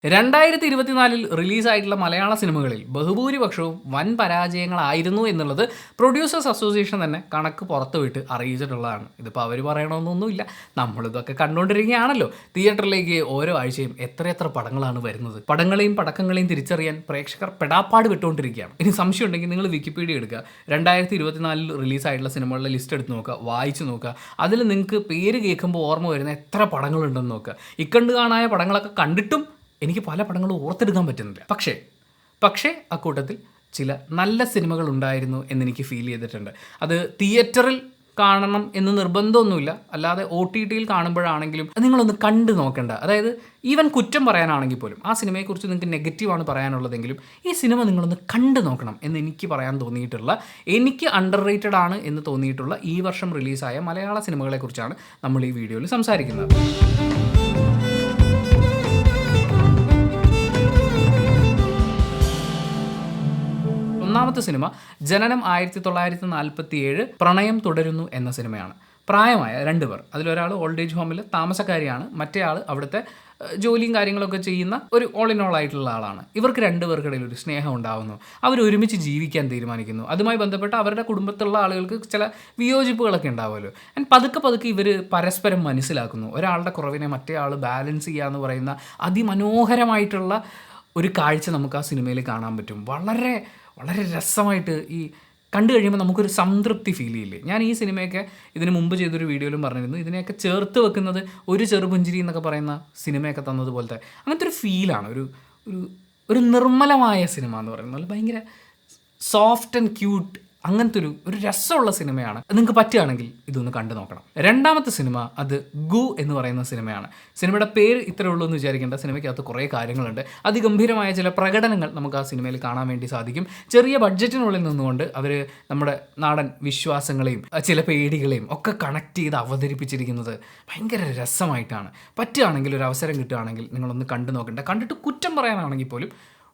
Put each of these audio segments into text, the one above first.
2024 റിലീസായിട്ടുള്ള മലയാള സിനിമകളിൽ ബഹുഭൂരിപക്ഷവും വൻ പരാജയങ്ങളായിരുന്നു എന്നുള്ളത് പ്രൊഡ്യൂസേഴ്സ് അസോസിയേഷൻ തന്നെ കണക്ക് പുറത്തുവിട്ട് അറിയിച്ചിട്ടുള്ളതാണ്. ഇതിപ്പോൾ അവർ പറയണമെന്നൊന്നുമില്ല, നമ്മളിതൊക്കെ കണ്ടുകൊണ്ടിരിക്കുകയാണല്ലോ. തിയേറ്ററിലേക്ക് ഓരോ ആഴ്ചയും എത്രയെത്ര പടങ്ങളാണ് വരുന്നത്. പടങ്ങളെയും പടക്കങ്ങളെയും തിരിച്ചറിയാൻ പ്രേക്ഷകർ പെടാപ്പാട് വിട്ടുകൊണ്ടിരിക്കുകയാണ്. ഇനി സംശയം ഉണ്ടെങ്കിൽ നിങ്ങൾ വിക്കിപീഡിയ എടുക്കുക, 2024 റിലീസായിട്ടുള്ള സിനിമകളുടെ ലിസ്റ്റ് എടുത്ത് നോക്കുക, വായിച്ച് നോക്കുക. അതിൽ നിങ്ങൾക്ക് പേര് കേൾക്കുമ്പോൾ ഓർമ്മ വരുന്ന എത്ര പടങ്ങളുണ്ടെന്ന് നോക്കുക. ഇക്കണ്ട് കാണായ പടങ്ങളൊക്കെ കണ്ടിട്ടും എനിക്ക് പല പടങ്ങളും ഓർത്തെടുക്കാൻ പറ്റുന്നില്ല. പക്ഷേ അക്കൂട്ടത്തിൽ ചില നല്ല സിനിമകൾ ഉണ്ടായിരുന്നു എന്നെനിക്ക് ഫീൽ ചെയ്തിട്ടുണ്ട്. അത് തിയേറ്ററിൽ കാണണം എന്ന് നിർബന്ധമൊന്നുമില്ല, അല്ലാതെ OTTയിൽ കാണുമ്പോഴാണെങ്കിലും നിങ്ങളൊന്ന് കണ്ടു നോക്കേണ്ട. അതായത് ഈവൻ കുറ്റം പറയാനാണെങ്കിൽ പോലും ആ സിനിമയെക്കുറിച്ച് നിങ്ങൾക്ക് നെഗറ്റീവാണ് പറയാനുള്ളതെങ്കിലും ഈ സിനിമ നിങ്ങളൊന്ന് കണ്ടു നോക്കണം എന്ന് എനിക്ക് പറയാൻ തോന്നിയിട്ടുള്ള, എനിക്ക് അണ്ടർ റേറ്റഡ് ആണ് എന്ന് തോന്നിയിട്ടുള്ള ഈ വർഷം റിലീസായ മലയാള സിനിമകളെക്കുറിച്ചാണ് നമ്മൾ ഈ വീഡിയോയിൽ സംസാരിക്കുന്നത്. ഒന്നാമത്തെ സിനിമ ജനനം 1947 പ്രണയം തുടരുന്നു എന്ന സിനിമയാണ്. പ്രായമായ 2 പേർ, അതിലൊരാൾ ഓൾഡ് ഏജ് ഹോമിൽ താമസക്കാരിയാണ്, മറ്റേ ആൾ അവിടുത്തെ ജോലിയും കാര്യങ്ങളൊക്കെ ചെയ്യുന്ന ഒരു ഓൾ ഇൻ ഓൾ ആയിട്ടുള്ള ആളാണ്. ഇവർക്ക് 2 പേർക്കിടയിൽ ഒരു സ്നേഹം ഉണ്ടാകുന്നു, അവർ ഒരുമിച്ച് ജീവിക്കാൻ തീരുമാനിക്കുന്നു. അതുമായി ബന്ധപ്പെട്ട് അവരുടെ കുടുംബത്തിലുള്ള ആളുകൾക്ക് ചില വിയോജിപ്പുകളൊക്കെ ഉണ്ടാവുമല്ലോ. ആൻഡ് പതുക്കെ ഇവർ പരസ്പരം മനസ്സിലാക്കുന്നു. ഒരാളുടെ കുറവിനെ മറ്റേ ആൾ ബാലൻസ് ചെയ്യുക എന്ന് പറയുന്ന അതിമനോഹരമായിട്ടുള്ള ഒരു കാഴ്ച നമുക്ക് ആ സിനിമയിൽ കാണാൻ പറ്റും. വളരെ രസമായിട്ട് ഈ കണ്ടു കഴിയുമ്പോൾ നമുക്കൊരു സംതൃപ്തി ഫീൽ ചെയ്യില്ലേ. ഞാൻ ഈ സിനിമയൊക്കെ ഇതിന് മുമ്പ് ചെയ്തൊരു വീഡിയോയിലും പറഞ്ഞിരുന്നു, ഇതിനെയൊക്കെ ചേർത്ത് വെക്കുന്നത് ഒരു ചെറുപുഞ്ചിരി എന്നൊക്കെ പറയുന്ന സിനിമയൊക്കെ തന്നതുപോലത്തെ അങ്ങനത്തെ ഒരു ഫീലാണ്. ഒരു നിർമ്മലമായ സിനിമ എന്ന് പറയുന്നത് ഭയങ്കര സോഫ്റ്റ് ആൻഡ് ക്യൂട്ട്, അങ്ങനത്തെ ഒരു രസമുള്ള സിനിമയാണ്. നിങ്ങൾക്ക് പറ്റുകയാണെങ്കിൽ ഇതൊന്ന് കണ്ടു നോക്കണം. രണ്ടാമത്തെ സിനിമ അത് ഗു എന്ന് പറയുന്ന സിനിമയാണ്. സിനിമയുടെ പേര് ഇത്രേ ഉള്ളൂ എന്ന് വിചാരിക്കേണ്ട, സിനിമയ്ക്കകത്ത് കുറേ കാര്യങ്ങളുണ്ട്. അതിഗംഭീരമായ ചില പ്രകടനങ്ങൾ നമുക്ക് ആ സിനിമയിൽ കാണാൻ വേണ്ടി സാധിക്കും. ചെറിയ ബഡ്ജറ്റിനുള്ളിൽ നിന്നുകൊണ്ട് അവർ നമ്മുടെ നാടൻ വിശ്വാസങ്ങളെയും ചില പേടികളെയും ഒക്കെ കണക്ട് ചെയ്ത് അവതരിപ്പിച്ചിരിക്കുന്നത് ഭയങ്കര രസമായിട്ടാണ്. പറ്റുകയാണെങ്കിൽ ഒരു അവസരം കിട്ടുകയാണെങ്കിൽ നിങ്ങളൊന്ന് കണ്ടു നോക്കണ്ട. കണ്ടിട്ട് കുറ്റം പറയാനാണെങ്കിൽ പോലും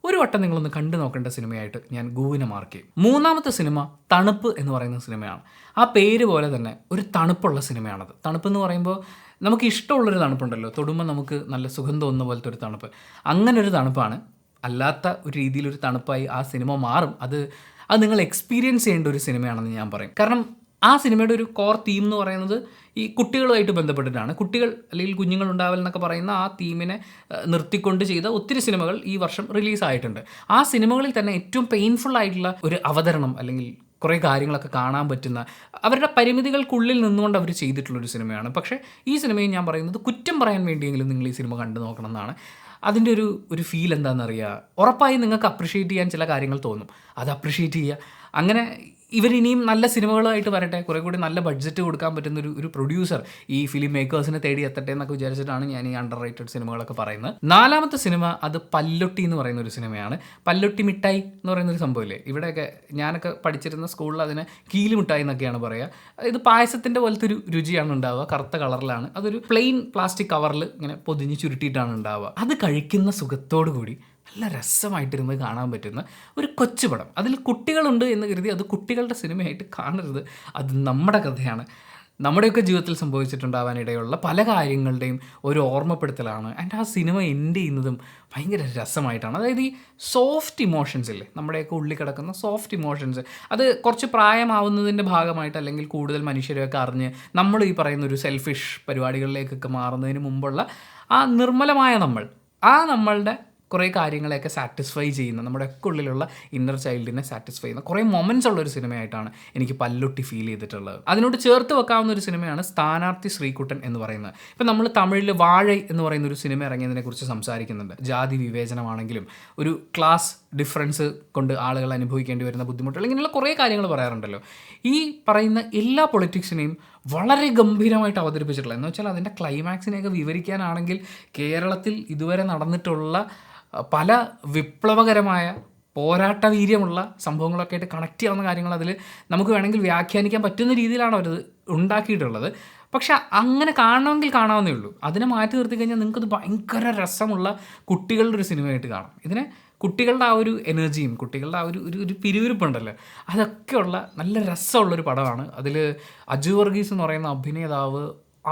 ഒരു വട്ടം നിങ്ങളൊന്ന് കണ്ടു നോക്കേണ്ട സിനിമയായിട്ട് ഞാൻ ഗുവിനെ മാർക്ക് ചെയ്യും. മൂന്നാമത്തെ സിനിമ തണുപ്പ് എന്ന് പറയുന്ന സിനിമയാണ്. ആ പേര് പോലെ തന്നെ ഒരു തണുപ്പുള്ള സിനിമയാണത്. തണുപ്പ് എന്ന് പറയുമ്പോൾ നമുക്ക് ഇഷ്ടമുള്ളൊരു തണുപ്പുണ്ടല്ലോ, തൊടുമ്പോൾ നമുക്ക് നല്ല സുഖം തോന്നുന്ന പോലത്തെ ഒരു തണുപ്പ്. അങ്ങനെ ഒരു തണുപ്പാണ്. അല്ലാത്ത ഒരു രീതിയിലൊരു തണുപ്പായി ആ സിനിമ മാറും. അത് നിങ്ങൾ എക്സ്പീരിയൻസ് ചെയ്യേണ്ട ഒരു സിനിമയാണെന്ന് ഞാൻ പറയും. കാരണം ആ സിനിമയുടെ ഒരു കോർ തീം എന്ന് പറയുന്നത് ഈ കുട്ടികളുമായിട്ട് ബന്ധപ്പെട്ടിട്ടാണ്. കുട്ടികൾ അല്ലെങ്കിൽ കുഞ്ഞുങ്ങൾ ഉണ്ടാവൽ എന്നൊക്കെ പറയുന്ന ആ തീമിനെ നിർത്തിക്കൊണ്ട് ചെയ്ത ഒത്തിരി സിനിമകൾ ഈ വർഷം റിലീസായിട്ടുണ്ട്. ആ സിനിമകളിൽ തന്നെ ഏറ്റവും പെയിൻഫുൾ ആയിട്ടുള്ള ഒരു അവതരണം അല്ലെങ്കിൽ കുറേ കാര്യങ്ങളൊക്കെ കാണാൻ പറ്റുന്ന, അവരുടെ പരിമിതികൾക്കുള്ളിൽ നിന്നുകൊണ്ട് അവർ ചെയ്തിട്ടുള്ളൊരു സിനിമയാണ്. പക്ഷേ ഈ സിനിമയും ഞാൻ പറയുന്നത് കുറ്റം പറയാൻ വേണ്ടിയെങ്കിലും നിങ്ങൾ ഈ സിനിമ കണ്ടു നോക്കണം എന്നാണ്. അതിൻ്റെ ഒരു ഫീൽ എന്താണെന്നറിയുക. ഉറപ്പായും നിങ്ങൾക്ക് അപ്രിഷ്യേറ്റ് ചെയ്യാൻ ചില കാര്യങ്ങൾ തോന്നും, അത് അപ്രിഷ്യേറ്റ് ചെയ്യുക. അങ്ങനെ ഇവരിനിയും നല്ല സിനിമകളുമായിട്ട് വരട്ടെ, കുറേ കൂടി നല്ല ബഡ്ജറ്റ് കൊടുക്കാൻ പറ്റുന്ന ഒരു പ്രൊഡ്യൂസർ ഈ ഫിലിം മേക്കേഴ്സിനെ തേടി എത്തട്ടെ എന്നൊക്കെ വിചാരിച്ചിട്ടാണ് ഞാൻ ഈ അണ്ടർ റേറ്റഡ് സിനിമകളൊക്കെ പറയുന്നത്. നാലാമത്തെ സിനിമ അത് പല്ലൊട്ടി എന്ന് പറയുന്ന ഒരു സിനിമയാണ്. പല്ലൊട്ടി മിഠായി എന്ന് പറയുന്നൊരു സംഭവമില്ലേ, ഇവിടെയൊക്കെ ഞാനൊക്കെ പഠിച്ചിരുന്ന സ്കൂളിൽ അതിനെ കീല് മിഠായി എന്നൊക്കെയാണ് പറയുക. ഇത് പായസത്തിൻ്റെ പോലത്തെ ഒരു രുചിയാണ് ഉണ്ടാവുക, കറുത്ത കളറിലാണ്. അതൊരു പ്ലെയിൻ പ്ലാസ്റ്റിക് കവറിൽ ഇങ്ങനെ പൊതിഞ്ഞ് ചുരുട്ടിയിട്ടാണ് ഉണ്ടാവുക. അത് കഴിക്കുന്ന സുഖത്തോടു കൂടി നല്ല രസമായിട്ടിരുന്ന് കാണാൻ പറ്റുന്ന ഒരു കൊച്ചുപടം. അതിൽ കുട്ടികളുണ്ട് എന്ന് കരുതി അത് കുട്ടികളുടെ സിനിമയായിട്ട് കാണരുത്. അത് നമ്മുടെ കഥയാണ്, നമ്മുടെയൊക്കെ ജീവിതത്തിൽ സംഭവിച്ചിട്ടുണ്ടാവാനിടയുള്ള പല കാര്യങ്ങളുടെയും ഒരു ഓർമ്മപ്പെടുത്തലാണ്. ആൻഡ് ആ സിനിമ എൻഡ് ചെയ്യുന്നതും ഭയങ്കര രസമായിട്ടാണ്. അതായത് ഈ സോഫ്റ്റ് ഇമോഷൻസ് ഇല്ലേ, നമ്മുടെയൊക്കെ ഉള്ളിൽ കിടക്കുന്ന സോഫ്റ്റ് ഇമോഷൻസ്, അത് കുറച്ച് പ്രായമാവുന്നതിൻ്റെ ഭാഗമായിട്ട് അല്ലെങ്കിൽ കൂടുതൽ മനുഷ്യരെയൊക്കെ അറിഞ്ഞ് നമ്മൾ ഈ പറയുന്ന ഒരു സെൽഫിഷ് പരിപാടികളിലേക്കൊക്കെ മാറുന്നതിന് മുമ്പുള്ള ആ നിർമ്മലമായ നമ്മളുടെ കുറേ കാര്യങ്ങളെയൊക്കെ സാറ്റിസ്ഫൈ ചെയ്യുന്ന, നമ്മുടെയൊക്കെ ഉള്ളിലുള്ള ഇന്നർ ചൈൽഡിനെ സാറ്റിസ്ഫൈ ചെയ്യുന്ന കുറേ മൊമെൻറ്റ്സ് ഉള്ളൊരു സിനിമയായിട്ടാണ് എനിക്ക് പല്ലൊട്ടി ഫീൽ ചെയ്തിട്ടുള്ളത്. അതിനോട് ചേർത്ത് വെക്കാവുന്ന ഒരു സിനിമയാണ് സ്ഥാനാർത്ഥി ശ്രീകുട്ടൻ എന്ന് പറയുന്നത്. ഇപ്പം നമ്മൾ തമിഴിൽ വാഴൈ എന്ന് പറയുന്ന ഒരു സിനിമ ഇറങ്ങിയതിനെക്കുറിച്ച് സംസാരിക്കുന്നുണ്ട്. ജാതി വിവേചനമാണെങ്കിലും ഒരു ക്ലാസ് ഡിഫറൻസ് കൊണ്ട് ആളുകൾ അനുഭവിക്കേണ്ടി വരുന്ന ബുദ്ധിമുട്ടുകൾ, ഇങ്ങനെയുള്ള കുറേ കാര്യങ്ങൾ പറയാറുണ്ടല്ലോ. ഈ പറയുന്ന എല്ലാ പൊളിറ്റിക്സിനെയും വളരെ ഗംഭീരമായിട്ട് അവതരിപ്പിച്ചിട്ടുള്ളത് എന്ന് വെച്ചാൽ അതിൻ്റെ ക്ലൈമാക്സിനെയൊക്കെ വിവരിക്കാനാണെങ്കിൽ കേരളത്തിൽ ഇതുവരെ നടന്നിട്ടുള്ള പല വിപ്ലവകരമായ പോരാട്ട വീര്യമുള്ള സംഭവങ്ങളൊക്കെ ആയിട്ട് കണക്ട് ചെയ്യാവുന്ന കാര്യങ്ങൾ അതിൽ നമുക്ക് വേണമെങ്കിൽ വ്യാഖ്യാനിക്കാൻ പറ്റുന്ന രീതിയിലാണ് അവരത് ഉണ്ടാക്കിയിട്ടുള്ളത്. പക്ഷെ അങ്ങനെ കാണണമെങ്കിൽ കാണാവുന്നേ ഉള്ളൂ. അതിനെ മാറ്റി നിർത്തി കഴിഞ്ഞാൽ നിങ്ങൾക്കത് ഭയങ്കര രസമുള്ള കുട്ടികളുടെ ഒരു സിനിമയായിട്ട് കാണാം. ഇതിനെ കുട്ടികളുടെ ആ ഒരു എനർജിയും കുട്ടികളുടെ ആ ഒരു പിരിവിരിപ്പുണ്ടല്ലോ, അതൊക്കെയുള്ള നല്ല രസമുള്ളൊരു പടമാണ്. അതിൽ അജു വർഗീസ് എന്ന് പറയുന്ന അഭിനേതാവ്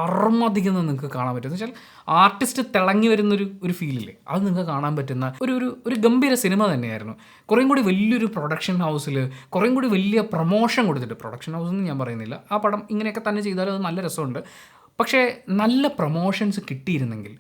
അറമധികം നിങ്ങൾക്ക് കാണാൻ പറ്റും. എന്ന് വെച്ചാൽ ആർട്ടിസ്റ്റ് തിളങ്ങി വരുന്നൊരു ഫീലില്ലേ, അത് നിങ്ങൾക്ക് കാണാൻ പറ്റുന്ന ഒരു ഗംഭീര സിനിമ തന്നെയായിരുന്നു. കുറേം കൂടി വലിയൊരു പ്രൊഡക്ഷൻ ഹൗസിൽ കുറേം കൂടി വലിയ പ്രൊമോഷൻ കൊടുത്തിട്ട്, പ്രൊഡക്ഷൻ ഹൗസ് എന്ന് ഞാൻ പറയുന്നില്ല, ആ പടം ഇങ്ങനെയൊക്കെ തന്നെ ചെയ്താലും അത് നല്ല രസമുണ്ട്. പക്ഷേ നല്ല പ്രൊമോഷൻസ് കിട്ടിയിരുന്നെങ്കിൽ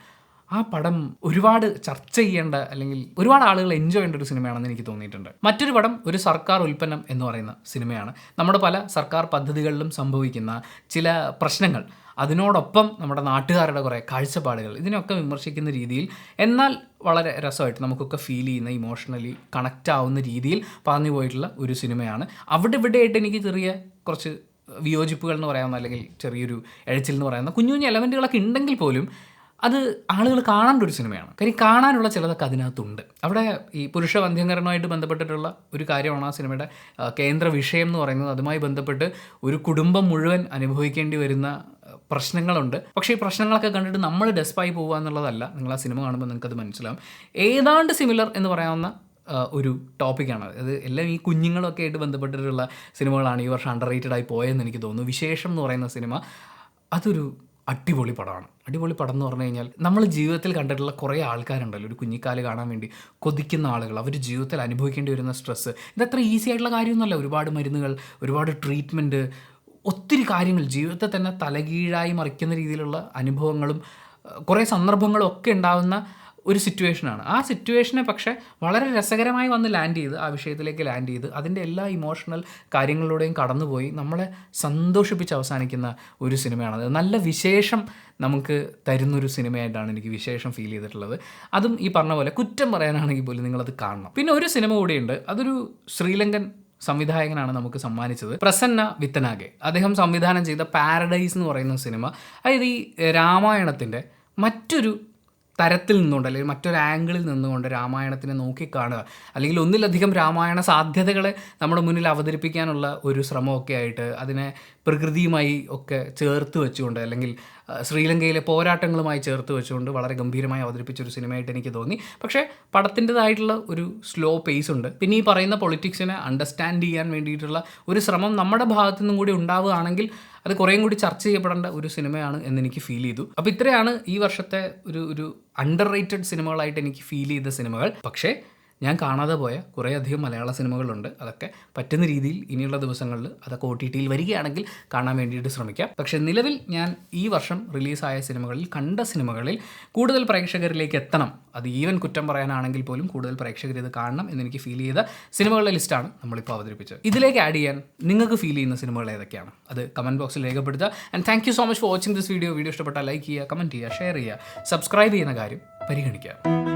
ആ പടം ഒരുപാട് ചർച്ച ചെയ്യേണ്ട അല്ലെങ്കിൽ ഒരുപാട് ആളുകൾ എൻജോയ് ചെയ്യേണ്ട ഒരു സിനിമയാണെന്ന് എനിക്ക് തോന്നിയിട്ടുണ്ട്. മറ്റൊരു പടം ഒരു സർക്കാർ ഉൽപ്പന്നം എന്ന് പറയുന്ന സിനിമയാണ്. നമ്മുടെ പല സർക്കാർ പദ്ധതികളിലും സംഭവിക്കുന്ന ചില പ്രശ്നങ്ങൾ, അതിനോടൊപ്പം നമ്മുടെ നാട്ടുകാരുടെ കുറേ കാഴ്ചപ്പാടുകൾ, ഇതിനൊക്കെ വിമർശിക്കുന്ന രീതിയിൽ എന്നാൽ വളരെ രസമായിട്ട് നമുക്കൊക്കെ ഫീൽ ചെയ്യുന്ന, ഇമോഷണലി കണക്റ്റ് ആവുന്ന രീതിയിൽ പറഞ്ഞു പോയിട്ടുള്ള ഒരു സിനിമയാണ്. അവിടെ ഇവിടെയായിട്ട് എനിക്ക് ചെറിയ കുറച്ച് വിയോജിപ്പുകൾ എന്ന് പറയാവുന്ന, അല്ലെങ്കിൽ ചെറിയൊരു എഴച്ചിൽ എന്ന് പറയുന്ന കുഞ്ഞു കുഞ്ഞു എലമെൻറ്റുകളൊക്കെ ഉണ്ടെങ്കിൽ പോലും അത് ആളുകൾ കാണേണ്ട ഒരു സിനിമയാണ്. കാര്യം കാണാനുള്ള ചിലതൊക്കെ അതിനകത്തുണ്ട്. അവിടെ ഈ പുരുഷ വന്ധ്യംകരണമായിട്ട് ബന്ധപ്പെട്ടിട്ടുള്ള ഒരു കാര്യമാണ് ആ സിനിമയുടെ കേന്ദ്ര വിഷയം എന്ന് പറയുന്നത്. അതുമായി ബന്ധപ്പെട്ട് ഒരു കുടുംബം മുഴുവൻ അനുഭവിക്കേണ്ടി വരുന്ന പ്രശ്നങ്ങളുണ്ട്. പക്ഷേ ഈ പ്രശ്നങ്ങളൊക്കെ കണ്ടിട്ട് നമ്മൾ ഡെസ്പായി പോകുക എന്നുള്ളതല്ല. നിങ്ങൾ ആ സിനിമ കാണുമ്പോൾ നിങ്ങൾക്കത് മനസ്സിലാവും. ഏതാണ്ട് സിമിലർ എന്ന് പറയാവുന്ന ഒരു ടോപ്പിക്കാണ് അത്. എല്ലാം ഈ കുഞ്ഞുങ്ങളൊക്കെ ആയിട്ട് ബന്ധപ്പെട്ടിട്ടുള്ള സിനിമകളാണ് ഈ വർഷം അണ്ടർ റേറ്റഡ് ആയി പോയതെന്ന് എനിക്ക് തോന്നുന്നു. വിശേഷം എന്ന് പറയുന്ന സിനിമ അതൊരു അടിപൊളി പടമാണ്. അടിപൊളി പടം എന്ന് പറഞ്ഞു കഴിഞ്ഞാൽ നമ്മൾ ജീവിതത്തിൽ കണ്ടിട്ടുള്ള കുറേ ആൾക്കാരുണ്ടല്ലോ, ഒരു കുഞ്ഞിക്കാല് കാണാൻ വേണ്ടി കൊതിക്കുന്ന ആളുകൾ, അവർ ജീവിതത്തിൽ അനുഭവിക്കേണ്ടി വരുന്ന സ്ട്രെസ്സ്, ഇതത്ര ഈസി ആയിട്ടുള്ള കാര്യമൊന്നുമല്ല. ഒരുപാട് മരുന്നുകൾ, ഒരുപാട് ട്രീറ്റ്മെൻറ്റ്, ഒത്തിരി കാര്യങ്ങൾ, ജീവിതത്തെ തന്നെ തലകീഴായി മറിക്കുന്ന രീതിയിലുള്ള അനുഭവങ്ങളും കുറേ സന്ദർഭങ്ങളും ഒക്കെ ഉണ്ടാകുന്ന ഒരു സിറ്റുവേഷനാണ്. ആ സിറ്റുവേഷനെ പക്ഷേ വളരെ രസകരമായി വന്ന് ലാൻഡ് ചെയ്ത്, ആ വിഷയത്തിലേക്ക് ലാൻഡ് ചെയ്ത് അതിൻ്റെ എല്ലാ ഇമോഷണൽ കാര്യങ്ങളിലൂടെയും കടന്നുപോയി നമ്മളെ സന്തോഷിപ്പിച്ച് അവസാനിക്കുന്ന ഒരു സിനിമയാണത്. നല്ല വിശേഷം നമുക്ക് തരുന്നൊരു സിനിമയായിട്ടാണ് എനിക്ക് വിശേഷം ഫീൽ ചെയ്തിട്ടുള്ളത്. അതും ഈ പറഞ്ഞ പോലെ കുറ്റം പറയാനാണെങ്കിൽ പോലും നിങ്ങളത് കാണണം. പിന്നെ ഒരു സിനിമ കൂടിയുണ്ട്, അതൊരു ശ്രീലങ്കൻ സംവിധായകനാണ് നമുക്ക് സമ്മാനിച്ചത്, പ്രസന്ന വിത്തനാകെ. അദ്ദേഹം സംവിധാനം ചെയ്ത പാരഡൈസ് എന്ന് പറയുന്ന സിനിമ, അതായത് ഈ രാമായണത്തിൻ്റെ മറ്റൊരു തരത്തിൽ നിന്നുകൊണ്ട്, അല്ലെങ്കിൽ മറ്റൊരു ആംഗിളിൽ നിന്നുകൊണ്ട് രാമായണത്തിനെ നോക്കിക്കാണുക, അല്ലെങ്കിൽ ഒന്നിലധികം രാമായണ സാധ്യതകളെ നമ്മുടെ മുന്നിൽ അവതരിപ്പിക്കാനുള്ള ഒരു ശ്രമമൊക്കെ ആയിട്ട് അതിനെ പ്രകൃതിയുമായി ഒക്കെ ചേർത്ത് വെച്ചുകൊണ്ട്, അല്ലെങ്കിൽ ശ്രീലങ്കയിലെ പോരാട്ടങ്ങളുമായി ചേർത്ത് വെച്ചുകൊണ്ട് വളരെ ഗംഭീരമായി അവതരിപ്പിച്ചൊരു സിനിമയായിട്ട് എനിക്ക് തോന്നി. പക്ഷേ പടത്തിൻ്റെതായിട്ടുള്ള ഒരു സ്ലോ പേസ് ഉണ്ട്. പിന്നെ ഈ പറയുന്ന പൊളിറ്റിക്സിനെ അണ്ടർസ്റ്റാൻഡ് ചെയ്യാൻ വേണ്ടിയിട്ടുള്ള ഒരു ശ്രമം നമ്മുടെ ഭാഗത്തു നിന്നും കൂടി ഉണ്ടാവുകയാണെങ്കിൽ അത് കുറേയും കൂടി ചർച്ച ചെയ്യപ്പെടേണ്ട ഒരു സിനിമയാണ് എന്നെനിക്ക് ഫീൽ ചെയ്തു. അപ്പോൾ ഇത്രയാണ് ഈ വർഷത്തെ ഒരു അണ്ടർ റേറ്റഡ് സിനിമകളായിട്ട് എനിക്ക് ഫീൽ ചെയ്ത സിനിമകൾ. പക്ഷേ ഞാൻ കാണാതെ പോയ കുറേയധികം മലയാള സിനിമകളുണ്ട്. അതൊക്കെ പറ്റുന്ന രീതിയിൽ ഇനിയുള്ള ദിവസങ്ങളിൽ അതൊക്കെ OTT വരികയാണെങ്കിൽ കാണാൻ വേണ്ടിയിട്ട് ശ്രമിക്കാം. പക്ഷേ നിലവിൽ ഞാൻ ഈ വർഷം റിലീസായ സിനിമകളിൽ, കണ്ട സിനിമകളിൽ കൂടുതൽ പ്രേക്ഷകരിലേക്ക് എത്തണം, അത് ഈവൻ കുറ്റം പറയാനാണെങ്കിൽ പോലും കൂടുതൽ പ്രേക്ഷകർ ഇത് കാണണം എന്നെനിക്ക് ഫീൽ ചെയ്ത സിനിമകളുടെ ലിസ്റ്റാണ് നമ്മളിപ്പോൾ അവതരിപ്പിച്ചത്. ഇതിലേക്ക് ആഡ് ചെയ്യാൻ നിങ്ങൾക്ക് ഫീൽ ചെയ്യുന്ന സിനിമകൾ ഏതൊക്കെയാണ് അത് കമൻറ്റ് ബോക്സിൽ രേഖപ്പെടുത്തുക. And thank you so much for watching this video. Video ഇഷ്ടപ്പെട്ടാൽ ലൈക്ക് ചെയ്യുക, കമൻറ്റ് ചെയ്യുക, ഷെയർ ചെയ്യുക, സബ്സ്ക്രൈബ് ചെയ്യുന്ന കാര്യം പരിഗണിക്കുക.